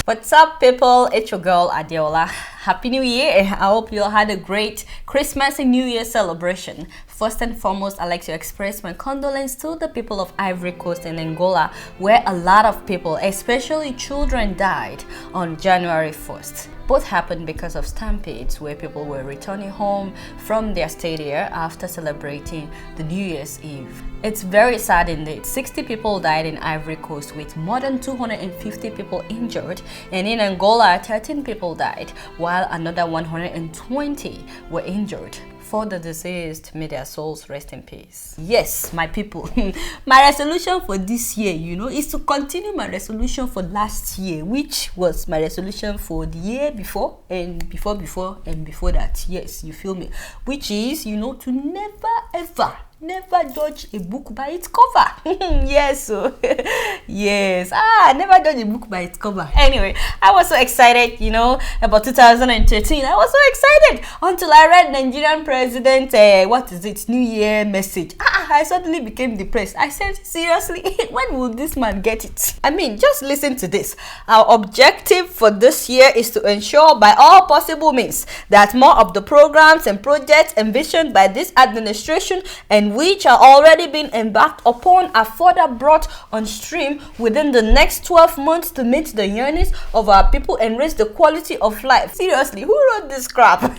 What's up, people? It's your girl Adeola. Happy New Year. I hope you all had a great Christmas and New Year celebration. First and foremost, I'd like to express my condolences to the people of Ivory Coast and Angola, where a lot of people, especially children, died on January 1st. Both happened because of stampedes, where people were returning home from their stadia after celebrating the New Year's Eve. It's very sad indeed. 60 people died in Ivory Coast, with more than 250 people injured, and in Angola, 13 people died, while another 120 were injured. For the deceased, may their souls rest in peace. Yes, my people, my resolution for this year, is to continue my resolution for last year, which was my resolution for the year before and before that. Yes, you feel me? Which is, to never judge a book by its cover. Yes, yes. Never judge a book by its cover. Anyway, I was so excited, about 2013. I was so excited until I read Nigerian President, New Year message. I suddenly became depressed. I said, seriously, when will this man get it? I mean, just listen to this. Our objective for this year is to ensure by all possible means that more of the programs and projects envisioned by this administration and which are already being embarked upon are further brought on stream within the next 12 months to meet the yearnings of our people and raise the quality of life. Seriously, who wrote this crap?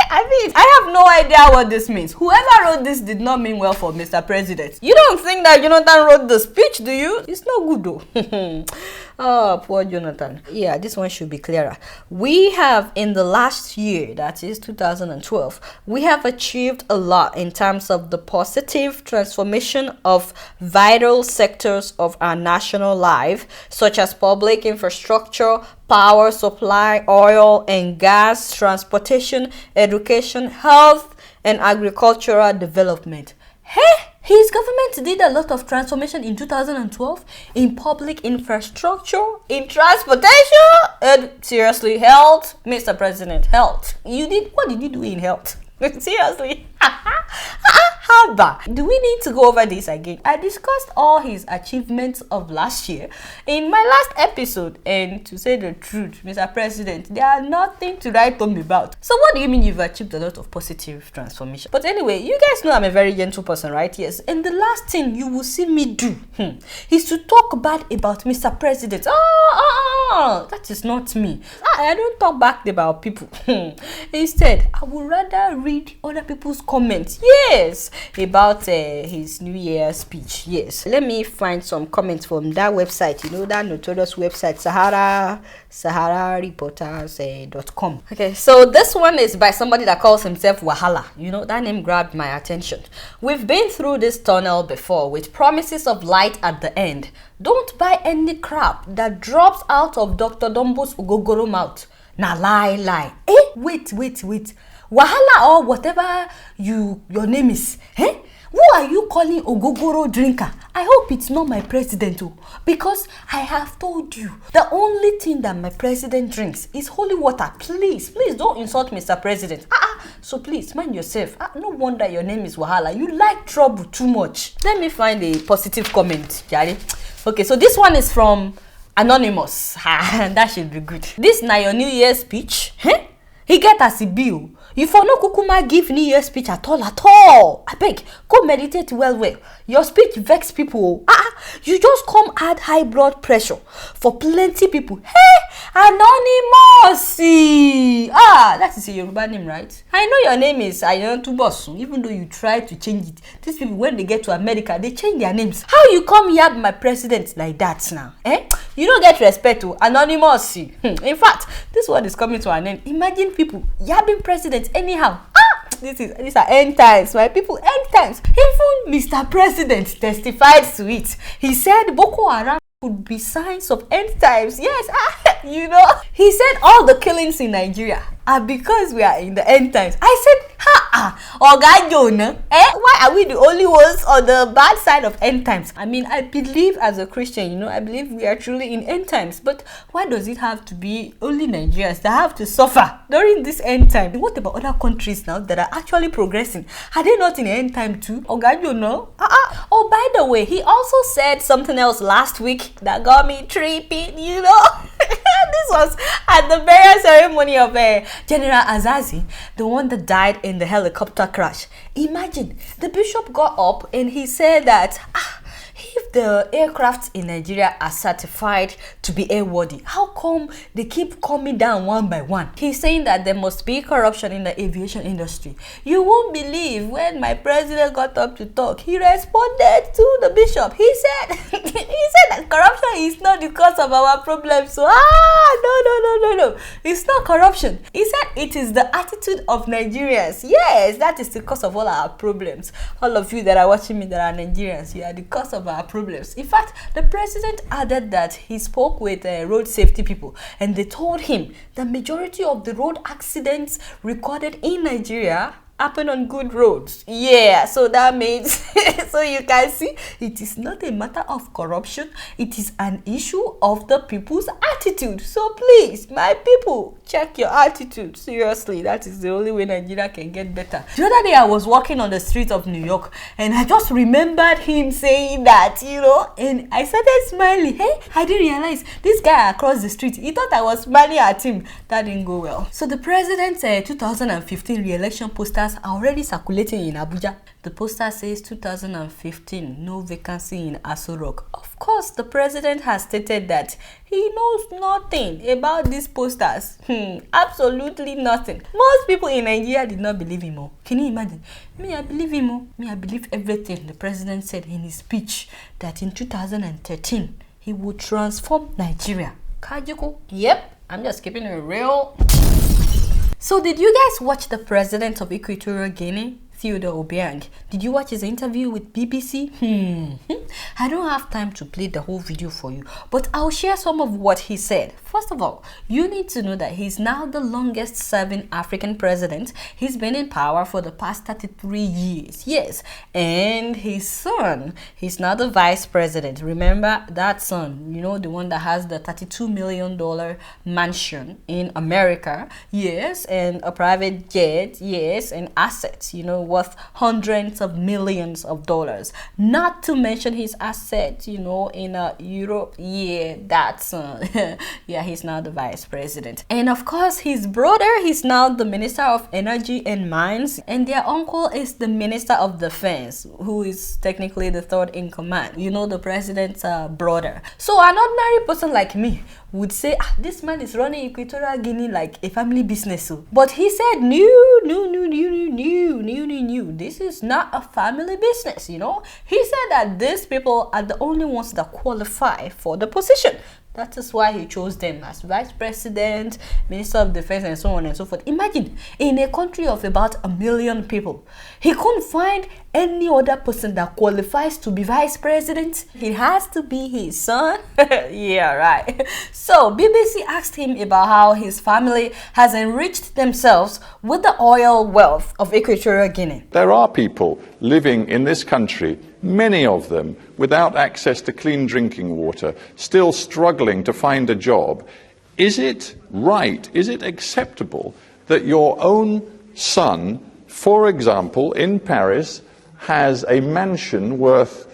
I have no idea what this means. Whoever wrote this did not mean well for Mr. President. You don't think that Jonathan wrote the speech, do you? It's not good though. Oh, poor Jonathan. Yeah, this one should be clearer. We have, in the last year, that is 2012, we have achieved a lot in terms of the positive transformation of vital sectors of our national life, such as public infrastructure, power supply, oil and gas, transportation, education, health, and agricultural development. Hey! His government did a lot of transformation in 2012 in public infrastructure, in transportation, and seriously, health. Mr. President, health. What did you do in health? Seriously. Do we need to go over this again? I discussed all his achievements of last year in my last episode, and to say the truth, Mr. President, there are nothing to write home about. So what do you mean you've achieved a lot of positive transformation? But anyway, you guys know I'm a very gentle person, right? Yes. And the last thing you will see me do is to talk bad about Mr. President. That is not me. I don't talk bad about people. Instead, I would rather read other people's comments. Yes, about his New Year speech. Yes, let me find some comments from that website, that notorious website, SaharaReporters.com. Okay, so this one is by somebody that calls himself Wahala. That name grabbed my attention. We've been through this tunnel before with promises of light at the end. Don't buy any crap that drops out of Dr. Dombo's Ogogoro mouth. Nah, lie. Wait. Wahala or whatever your name is. Who are you calling Ogogoro drinker? I hope it's not my president, because I have told you the only thing that my president drinks is holy water. Please don't insult Mr. President. So please mind yourself. No wonder your name is Wahala. You like trouble too much. Let me find a positive comment, Jari. Okay, so this one is from Anonymous. That should be good. This na your New Year speech. He get as a bill. You for no kukuma give New Year speech at all. I beg, go meditate well. Your speech vex people. You just come add high blood pressure for plenty people. Hey, Anonymous. That is a Yoruba name, right? I know your name is Ayontubosun, even though you try to change it. These people, when they get to America, they change their names. How you come yab my president like that now? You don't get respect to Anonymous. In fact, this one is coming to an end. Imagine people yabbing presidents anyhow. These are end times, my people, end times. Even Mr. President testified to it. He said Boko Haram could be signs of end times. Yes, he said all the killings in Nigeria are because we are in the end times. I said, Oga Jonah, why are we the only ones on the bad side of end times? I mean, I believe as a Christian, I believe we are truly in end times. But why does it have to be only Nigerians that have to suffer during this end time? What about other countries now that are actually progressing? Are they not in end time too? Oga Jonah? Oh, by the way, he also said something else last week that got me tripping, This was at the burial ceremony of General Azazi, the one that died in the helicopter crash. Imagine, the bishop got up and he said that, if the aircrafts in Nigeria are certified to be airworthy, how come they keep coming down one by one? He's saying that there must be corruption in the aviation industry. You won't believe when my president got up to talk, he responded to the bishop. He said, that corruption is not the cause of our problems. So, no. It's not corruption. He said it is the attitude of Nigerians. Yes, that is the cause of all our problems. All of you that are watching me that are Nigerians, you are the cause of our problems. In fact, the president added that he spoke with road safety people and they told him the majority of the road accidents recorded in Nigeria happen on good roads. Yeah, so that means so you can see it is not a matter of corruption, it is an issue of the people's attitude. So please, my people, check your attitude. Seriously, that is the only way Nigeria can get better. The other day I was walking on the streets of New York and I just remembered him saying that, and I started smiling. Hey, I didn't realize this guy across the street, he thought I was smiling at him. That didn't go well. So the president's 2015 re-election posters are already circulating in Abuja. The poster says 2015, no vacancy in Aso Rock. Of course, the president has stated that he knows nothing about these posters. Absolutely nothing. Most people in Nigeria did not believe him. Can you imagine? Me, I believe him. Me, I believe everything the president said in his speech that in 2013, he would transform Nigeria. Kajiko? Yep, I'm just keeping it real. So did you guys watch the president of Equatorial Guinea, Teodoro Obiang? Did you watch his interview with BBC? I don't have time to play the whole video for you, but I'll share some of what he said. First of all, you need to know that he's now the longest serving African president. He's been in power for the past 33 years. Yes, and his son, he's now the vice president. Remember that son, the one that has the $32 million mansion in America. Yes, and a private jet. Yes, and assets, worth hundreds of millions of dollars. Not to mention his assets, in Europe. Yeah, that son. Yeah, he's now the vice president. And of course, his brother, he's now the Minister of Energy and Mines. And their uncle is the Minister of Defense, who is technically the third in command. The president's brother. So an ordinary person like me would say, this man is running Equatorial Guinea like a family business. But he said, no. This is not a family business, He said that these people are the only ones that qualify for the position. That is why he chose them as vice president, minister of defense, and so on and so forth. Imagine, in a country of about 1 million people, he couldn't find any other person that qualifies to be vice president. It has to be his son. Yeah, right. So BBC asked him about how his family has enriched themselves with the oil wealth of Equatorial Guinea. There are people living in this country, many of them without access to clean drinking water, still struggling to find a job. Is it right, is it acceptable that your own son, for example, in Paris, has a mansion worth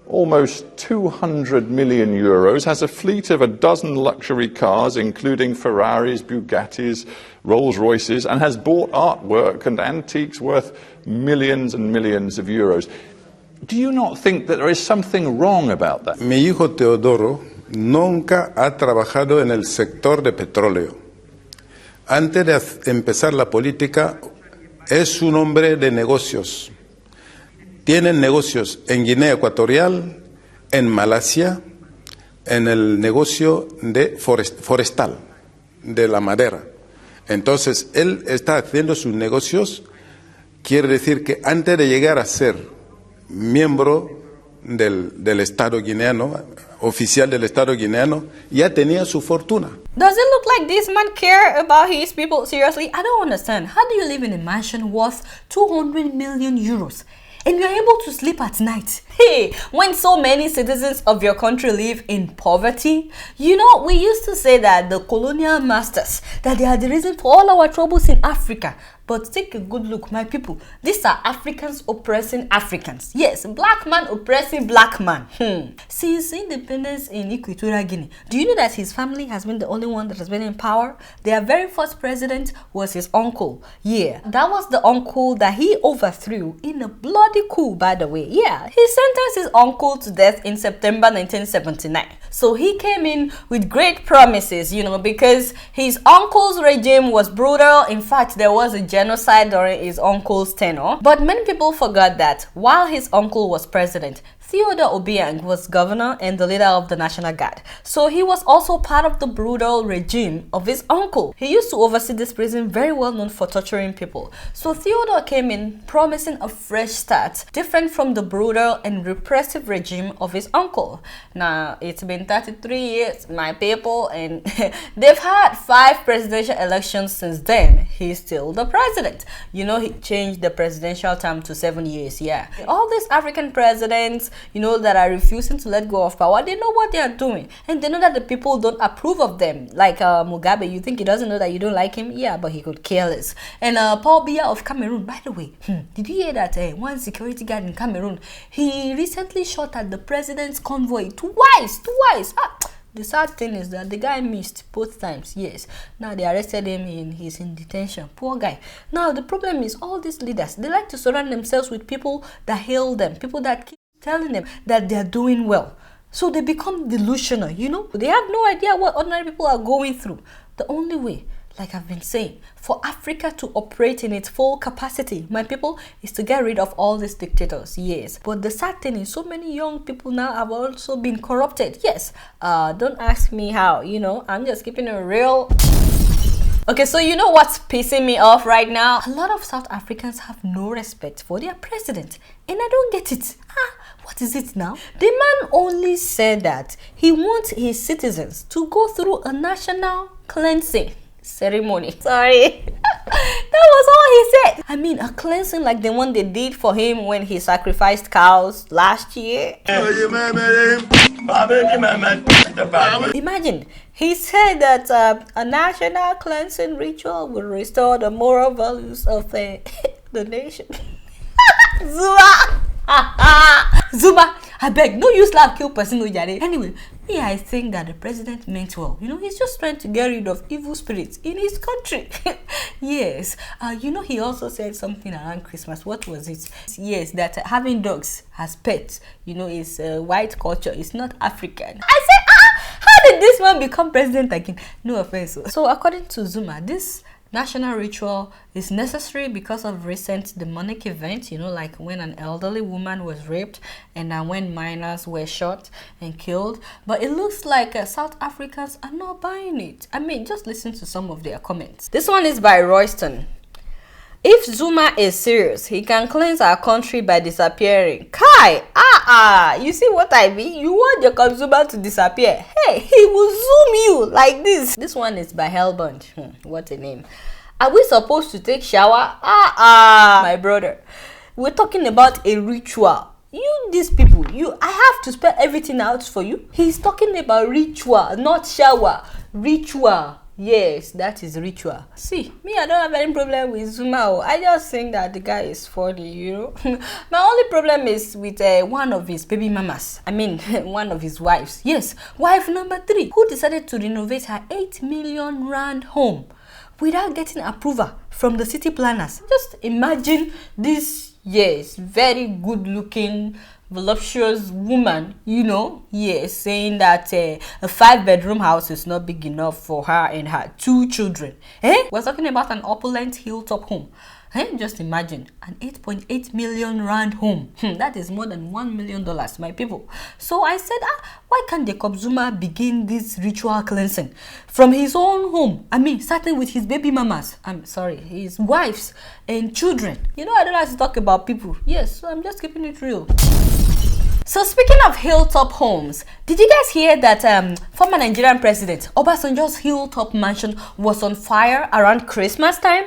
almost 200 million euros, has a fleet of 12 luxury cars, including Ferraris, Bugattis, Rolls-Royces, and has bought artwork and antiques worth millions and millions of euros? Do you not think that there is something wrong about that? Mi hijo Teodoro nunca ha trabajado en el sector de petróleo. Antes de empezar la política, es un hombre de negocios. Tienen negocios en Guinea Ecuatorial, en Malasia, en el negocio de forestal, de la madera. Entonces, él está haciendo sus negocios, quiere decir que antes de llegar a ser miembro del Estado guineano, oficial del Estado guineano, ya tenía su fortuna. Does it look like this man care about his people? Seriously, I don't understand. How do you live in a mansion worth 200 million euros? And you're able to sleep at night. Hey, when so many citizens of your country live in poverty, we used to say that the colonial masters, that they are the reason for all our troubles in Africa. But take a good look, my people. These are Africans oppressing Africans. Yes, black man oppressing black man. Since independence in Equatorial Guinea, do you know that his family has been the only one that has been in power? Their very first president was his uncle. Yeah, that was the uncle that he overthrew in a bloody coup, by the way. Yeah, he sentenced his uncle to death in September 1979. So he came in with great promises, you know, because his uncle's regime was brutal. In fact, there was a genocide during his uncle's tenure. But many people forgot that while his uncle was president, Teodoro Obiang was governor and the leader of the National Guard. So he was also part of the brutal regime of his uncle. He used to oversee this prison, very well known for torturing people. So Theodore came in promising a fresh start, different from the brutal and repressive regime of his uncle. Now, it's been 33 years, my people, and they've had 5 presidential elections since then. He's still the president. You know, he changed the presidential term to 7 years, yeah. All these African presidents, you know, that are refusing to let go of power, they know what they are doing, and they know that the people don't approve of them. Like Mugabe, you think he doesn't know that you don't like him? Yeah, but he could care less. And Paul Biya of Cameroon, by the way, did you hear that one security guard in Cameroon, he recently shot at the president's convoy twice. The sad thing is that the guy missed both times. Yes, now they arrested him and he's in detention. Poor guy. Now the problem is all these leaders, they like to surround themselves with people that hail them, people that keep telling them that they are doing well. So they become delusional, you know. They have no idea what ordinary people are going through. The only way, like I've been saying, for Africa to operate in its full capacity, my people, is to get rid of all these dictators. Yes, but the sad thing is so many young people now have also been corrupted. Yes, don't ask me how, you know, I'm just keeping it real. Okay, so you know what's pissing me off right now? A lot of South Africans have no respect for their president, and I don't get it. What is it now? The man only said that he wants his citizens to go through a national cleansing ceremony. Sorry. That was all he said. I mean, a cleansing like the one they did for him when he sacrificed cows last year. Imagine, he said that a national cleansing ritual will restore the moral values of the nation. Zuma! Zuma, I beg, no use laugh kill person. Anyway, me, I think that the president meant well. You know, he's just trying to get rid of evil spirits in his country. Yes, you know, he also said something around Christmas. What was it? Yes, that having dogs as pets, you know, is white culture. It's not African. I said, how did this man become president again? No offense. So according to Zuma, this national ritual is necessary because of recent demonic events, you know, like when an elderly woman was raped and when minors were shot and killed. But it looks like South Africans are not buying it. I mean, just listen to some of their comments. This one is by Royston. If Zuma is serious, he can cleanse our country by disappearing. Kai! You see what I mean? You want Jacob Zuma to disappear. Hey, he will zoom you like this. This one is by Hellbund. What a name. Are we supposed to take shower? My brother. We're talking about a ritual. You, these people, I have to spell everything out for you. He's talking about ritual, not shower. Ritual. Yes, that is ritual. See, me, I don't have any problem with Zuma. I just think that the guy is funny, you know. My only problem is with one of his baby mamas. I mean, one of his wives. Yes, wife number 3, who decided to renovate her 8 million rand home without getting approval from the city planners. Just imagine this, yes, very good looking, voluptuous woman, you know, yes, saying that a 5-bedroom house is not big enough for her and her 2 children. We're talking about an opulent hilltop home. Just imagine an 8.8 million rand home. That is more than $1 million, my people. So I said, why can't Jacob Zuma begin this ritual cleansing from his own home? I mean, starting with his baby mamas. I'm sorry, his wives and children. You know, I don't like to talk about people. Yes, so I'm just keeping it real. So speaking of hilltop homes, did you guys hear that former Nigerian President Obasanjo's hilltop mansion was on fire around Christmas time?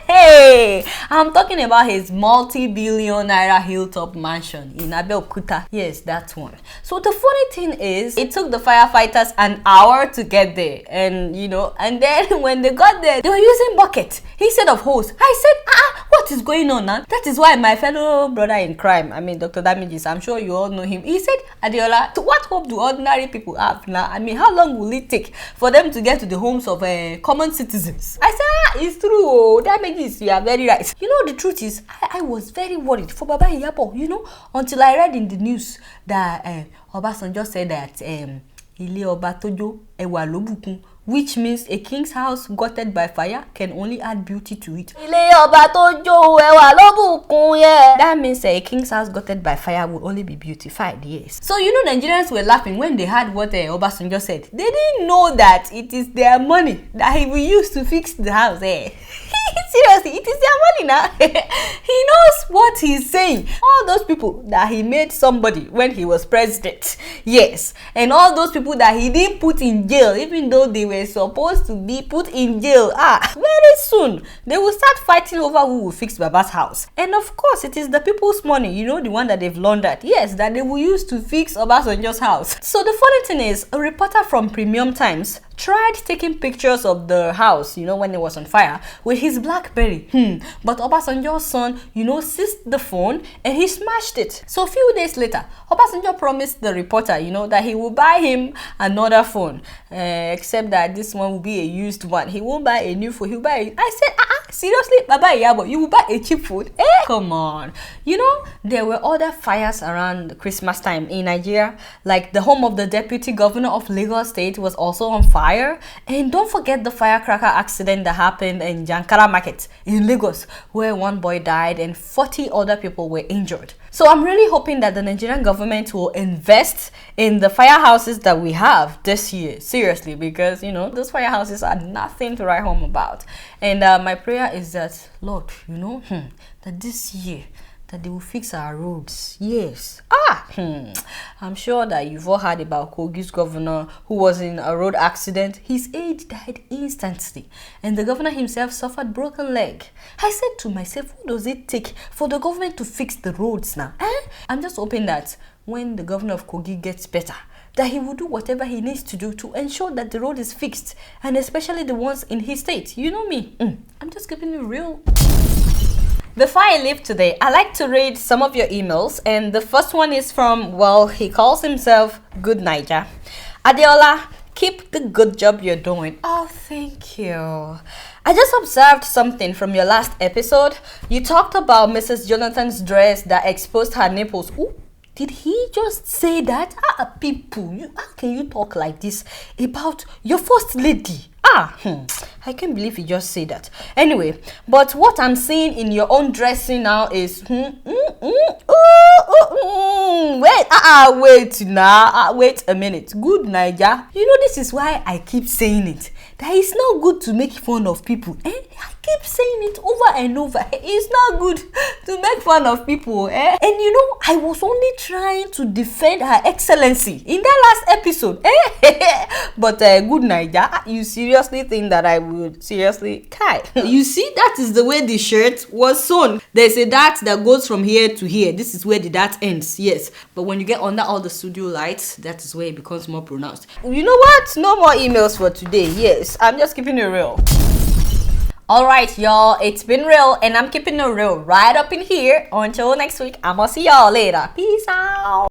Hey, I'm talking about his multi-billion naira hilltop mansion in Abeokuta. Yes, that one. So the funny thing is, it took the firefighters an hour to get there, and and then when they got there, they were using buckets instead of hose. I said, what is going on now? That is why my fellow brother in crime, Dr. Damages, I'm sure you all know him. He said, Adeola, what hope do ordinary people have now? How long will it take for them to get to the homes of common citizens? I said, it's true. Damages, you are very right. The truth is, I was very worried for Baba Iyabo, until I read in the news that Obasanjo said that Ile Oba Tojo Ewa Lobukun, which means a king's house gutted by fire can only add beauty to it. That means a king's house gutted by fire will only be beautified, yes. So Nigerians were laughing when they heard what Obasanjo said. They didn't know that it is their money that he will use to fix the house. Seriously, it is their money now. He knows what he's saying. All those people that he made somebody when he was president, yes, and all those people that he didn't put in jail, even though they were supposed to be put in jail, very soon they will start fighting over who will fix Baba's house. And of course, it is the people's money, the one that they've laundered, yes, that they will use to fix Obasanjo's house. So the funny thing is, a reporter from Premium Times tried taking pictures of the house, when it was on fire, with his BlackBerry. But Obasanjo's son, seized the phone and he smashed it. So a few days later, Obasanjo promised the reporter, that he will buy him another phone. Except that this one will be a used one. He won't buy a new phone. He'll buy I said, seriously, Baba Iyabo, you will buy a cheap phone? Come on. There were other fires around Christmas time in Nigeria. Like the home of the deputy governor of Lagos State was also on fire. And don't forget the firecracker accident that happened in Jankara Market in Lagos, where one boy died and 40 other people were injured. So I'm really hoping that the Nigerian government will invest in the firehouses that we have this year. Seriously, because those firehouses are nothing to write home about. And my prayer is that, Lord, that this year that they will fix our roads. Yes. I'm sure that you've all heard about Kogi's governor who was in a road accident. His aide died instantly, and the governor himself suffered broken leg. I said to myself, what does it take for the government to fix the roads now? I'm just hoping that when the governor of Kogi gets better, that he will do whatever he needs to do to ensure that the road is fixed, and especially the ones in his state. You know me. I'm just keeping it real. Before I leave today, I like to read some of your emails, and the first one is from, he calls himself Good Niger. Adeola, keep the good job you're doing. Oh, thank you. I just observed something from your last episode. You talked about Mrs. Jonathan's dress that exposed her nipples. Ooh, did he just say that? People, how can you talk like this about your first lady? I can't believe you just said that. Anyway, but what I'm seeing in your own dressing now is wait a minute. Good Niger. This is why I keep saying it. That it's not good to make fun of people. I keep saying it over and over. It's not good to make fun of people. And I was only trying to defend Her Excellency in that last episode. But Good Niger, you seriously think that I would seriously Kai? You see, that is the way the shirt was sewn. There's a dart that goes from here to here. This is where the dart ends, yes. But when you get under all the studio lights, that is where it becomes more pronounced. You know what? No more emails for today. Yes, I'm just keeping it real. Alright, y'all, it's been real, and I'm keeping it real right up in here. Until next week, I'm gonna see y'all later. Peace out.